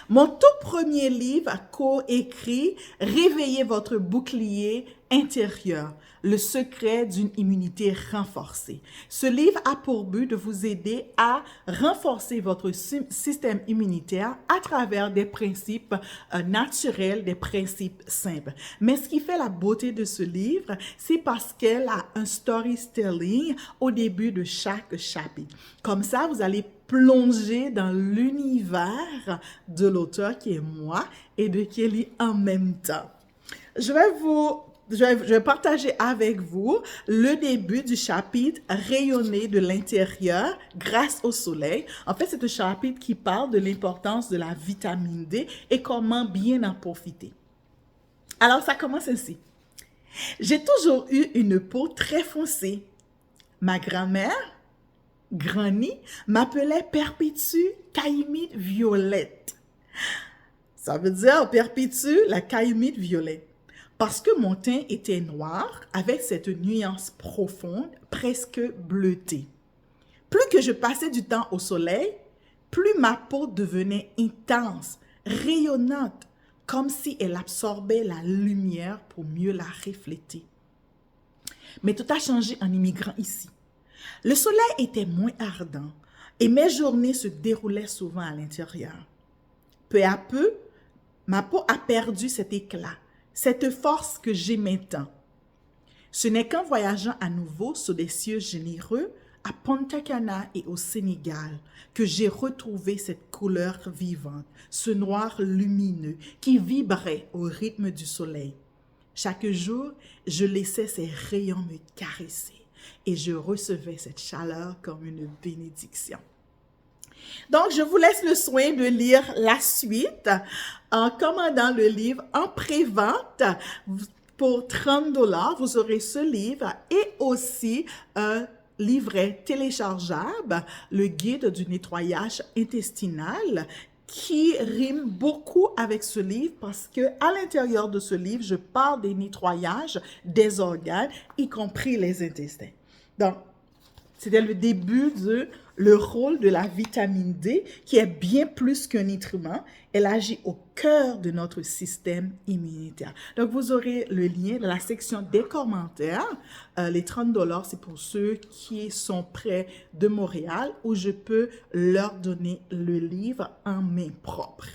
Mon tout premier livre co-écrit Réveillez votre bouclier intérieur, le secret d'une immunité renforcée. Ce livre a pour but de vous aider à renforcer votre système immunitaire à travers des principes naturels, des principes simples. Mais ce qui fait la beauté de ce livre, c'est parce qu'elle a un storytelling au début de chaque chapitre. Comme ça, vous allez plonger dans l'univers de l'auteur qui est moi et de Kelly en même temps. Je vais partager avec vous le début du chapitre Rayonner de l'intérieur grâce au soleil. En fait, c'est un chapitre qui parle de l'importance de la vitamine D et comment bien en profiter. Alors, ça commence ainsi. J'ai toujours eu une peau très foncée. Ma grand-mère, Granny, m'appelait Perpétue caïmite violette. Ça veut dire Perpétue la caïmite violette. Parce que mon teint était noir avec cette nuance profonde, presque bleutée. Plus que je passais du temps au soleil, plus ma peau devenait intense, rayonnante, comme si elle absorbait la lumière pour mieux la refléter. Mais tout a changé en immigrant ici. Le soleil était moins ardent et mes journées se déroulaient souvent à l'intérieur. Peu à peu, ma peau a perdu cet éclat, cette force que j'aimais tant. Ce n'est qu'en voyageant à nouveau sur des cieux généreux, à Punta Cana et au Sénégal, que j'ai retrouvé cette couleur vivante, ce noir lumineux qui vibrait au rythme du soleil. Chaque jour, je laissais ces rayons me caresser et je recevais cette chaleur comme une bénédiction. Donc, je vous laisse le soin de lire la suite en commandant le livre en pré-vente. Pour 30 $, vous aurez ce livre et aussi un livret téléchargeable, le guide du nettoyage intestinal, qui rime beaucoup avec ce livre parce que à l'intérieur de ce livre, je parle des nettoyages des organes, y compris les intestins. Donc, c'était le début de le rôle de la vitamine D, qui est bien plus qu'un nutriment. Elle agit au cœur de notre système immunitaire. Donc, vous aurez le lien dans la section des commentaires. Les 30 $, c'est pour ceux qui sont près de Montréal, où je peux leur donner le livre en main propre.